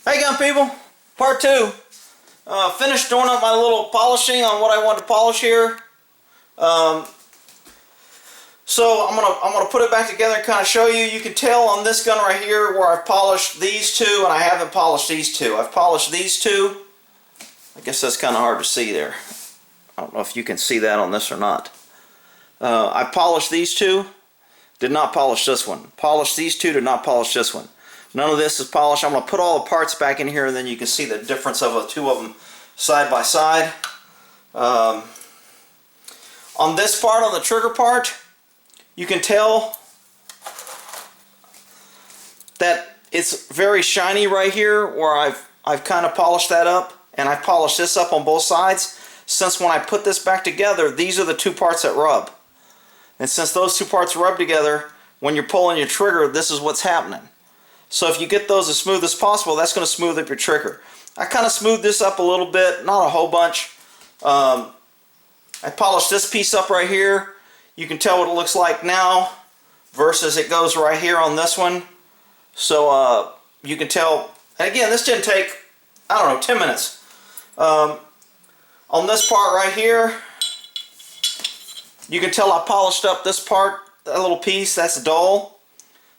Hey gun people, part two. Finished doing up my little polishing on what I want to polish here. So I'm gonna put it back together and kind of show you. You can tell on this gun right here where I've polished these two and I haven't polished these two. I've polished these two. I guess that's kind of hard to see there. I don't know if you can see that on this or not. I polished these two, did not polish this one. Polished these two, did not polish this one. None of this is polished. I'm going to put all the parts back in here and then you can see the difference of the two of them side by side. On this part, on the trigger part, you can tell that it's very shiny right here where I've kind of polished that up, and I've polished this up on both sides. Since when I put this back together, these are the two parts that rub. And since those two parts rub together, when you're pulling your trigger, this is what's happening. So if you get those as smooth as possible, that's going to smooth up your trigger. I kind of smoothed this up a little bit, not a whole bunch. I polished this piece up right here. You can tell what it looks like now versus it goes right here on this one. So you can tell, and again, this didn't take, I don't know, 10 minutes. On this part right here, you can tell I polished up this part, that little piece, that's dull.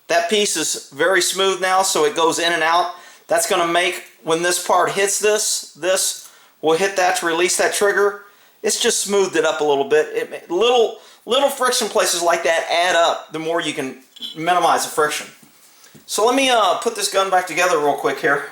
That piece is very smooth now, so it goes in and out. That's going to make, when this part hits this will hit that to release that trigger. It's just smoothed it up a little bit. Little friction places like that add up the more you can minimize the friction. So let me put this gun back together real quick here.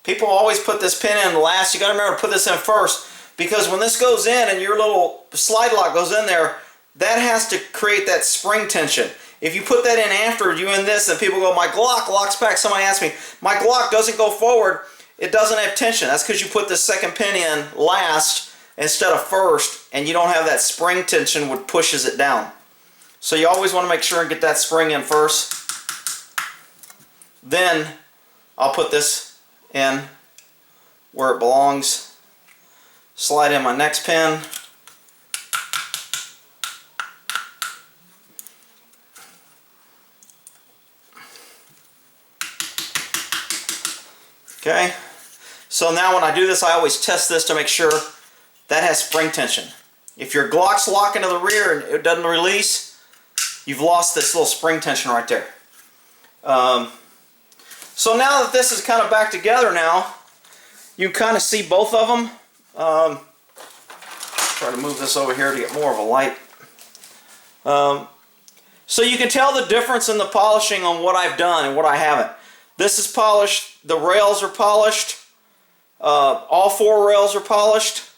People always put this pin in last. You got to remember to put this in first, because when this goes in and your little slide lock goes in there, that has to create that spring tension. If you put that in after you in this and people go, my Glock locks back. Somebody asked me, my Glock doesn't go forward. It doesn't have tension. That's because you put the second pin in last instead of first, and you don't have that spring tension which pushes it down. So you always want to make sure and get that spring in first. Then I'll put this in where it belongs. Slide in my next pin. Okay, so now when I do this, I always test this to make sure that has spring tension. If your Glock's locking to the rear and it doesn't release, you've lost this little spring tension right there. So now that this is kind of back together now, you can kind of see both of them. Try to move this over here to get more of a light. So you can tell the difference in the polishing on what I've done and what I haven't. This is polished. The rails are polished. All four rails are polished.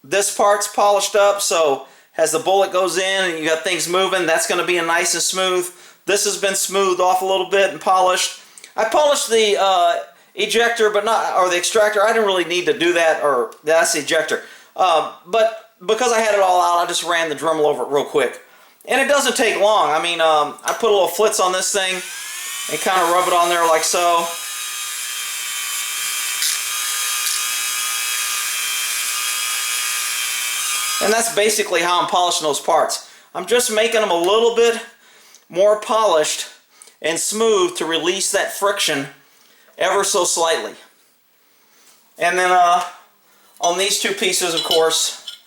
This part's polished up, so as the bullet goes in and you got things moving, that's going to be nice and smooth. This has been smoothed off a little bit and polished. I polished the ejector, but not, or the extractor. I didn't really need to do that, or that's the ejector. But because I had it all out, I just ran the Dremel over it real quick. And it doesn't take long. I mean, I put a little flitz on this thing and kind of rub it on there like so. And that's basically how I'm polishing those parts. I'm just making them a little bit more polished and smooth to release that friction ever so slightly. And then on these two pieces, of course,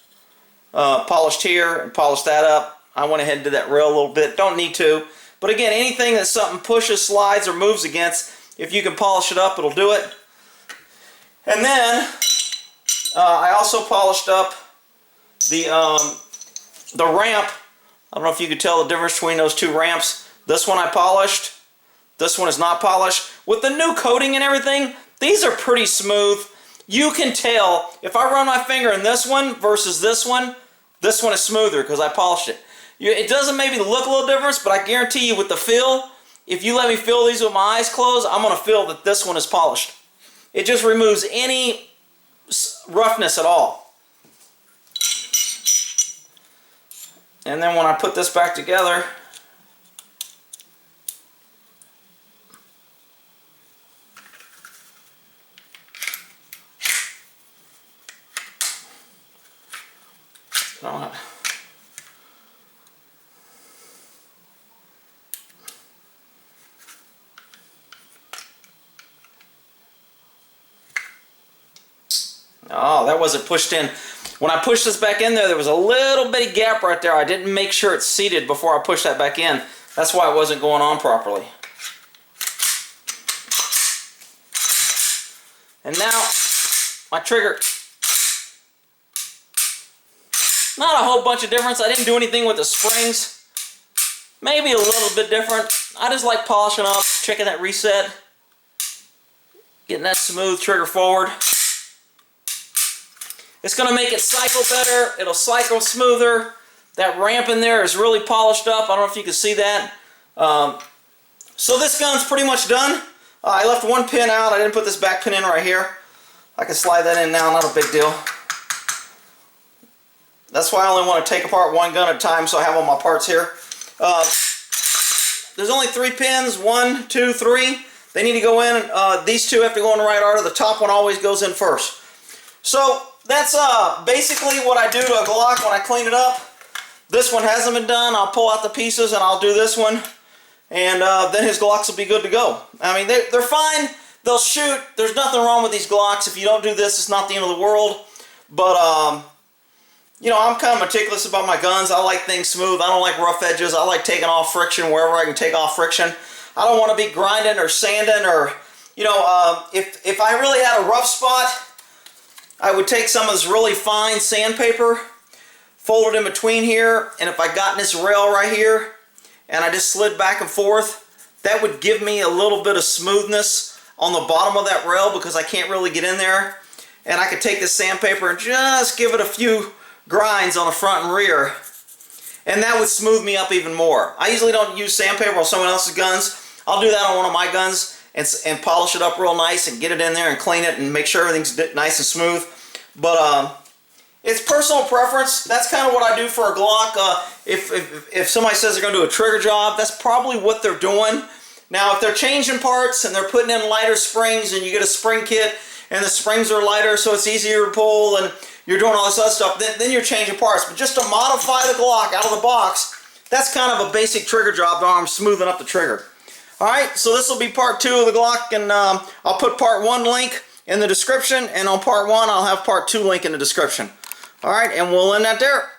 polished here and polished that up. I went ahead and did that rail a little bit. Don't need to. But again, anything that something pushes, slides, or moves against, if you can polish it up, it'll do it. And then I also polished up the ramp. I don't know if you could tell the difference between those two ramps. This one I polished. This one is not polished. With the new coating and everything, these are pretty smooth. You can tell if I run my finger in this one versus this one is smoother because I polished it. It doesn't maybe look a little difference, but I guarantee you with the feel, if you let me feel these with my eyes closed, I'm going to feel that this one is polished. It just removes any roughness at all. And then when I put this back together, don't. Oh, that wasn't pushed in. When I pushed this back in there, there was a little bitty gap right there. I didn't make sure it's seated before I pushed that back in. That's why it wasn't going on properly. And now, my trigger. Not a whole bunch of difference. I didn't do anything with the springs. Maybe a little bit different. I just like polishing up, checking that reset, getting that smooth trigger forward. It's going to make it cycle better. It'll cycle smoother. That ramp in there is really polished up. I don't know if you can see that. So this gun's pretty much done. I left one pin out. I didn't put this back pin in right here. I can slide that in now, not a big deal. That's why I only want to take apart one gun at a time, so I have all my parts here. There's only 3 pins, 1, 2, 3. They need to go in. These 2 have to go in the right order. The top one always goes in first. So that's basically what I do to a Glock when I clean it up. This one hasn't been done. I'll pull out the pieces and I'll do this one. And then his Glocks will be good to go. I mean, they're fine. They'll shoot. There's nothing wrong with these Glocks. If you don't do this, it's not the end of the world. But, you know, I'm kind of meticulous about my guns. I like things smooth. I don't like rough edges. I like taking off friction wherever I can take off friction. I don't want to be grinding or sanding or, you know, if I really had a rough spot, I would take some of this really fine sandpaper, fold it in between here, and if I got in this rail right here, and I just slid back and forth, that would give me a little bit of smoothness on the bottom of that rail because I can't really get in there. And I could take this sandpaper and just give it a few grinds on the front and rear, and that would smooth me up even more. I usually don't use sandpaper on someone else's guns. I'll do that on one of my guns and polish it up real nice and get it in there and clean it and make sure everything's nice and smooth. But it's personal preference. That's kind of what I do for a Glock. If somebody says they're going to do a trigger job, that's probably what they're doing. Now, if they're changing parts and they're putting in lighter springs and you get a spring kit and the springs are lighter so it's easier to pull and you're doing all this other stuff, then you're changing parts. But just to modify the Glock out of the box, that's kind of a basic trigger job that I'm smoothing up the trigger. Alright, so this will be part 2 of the Glock, and I'll put part 1 link in the description, and on part 1 I'll have part 2 link in the description. Alright, and we'll end that there.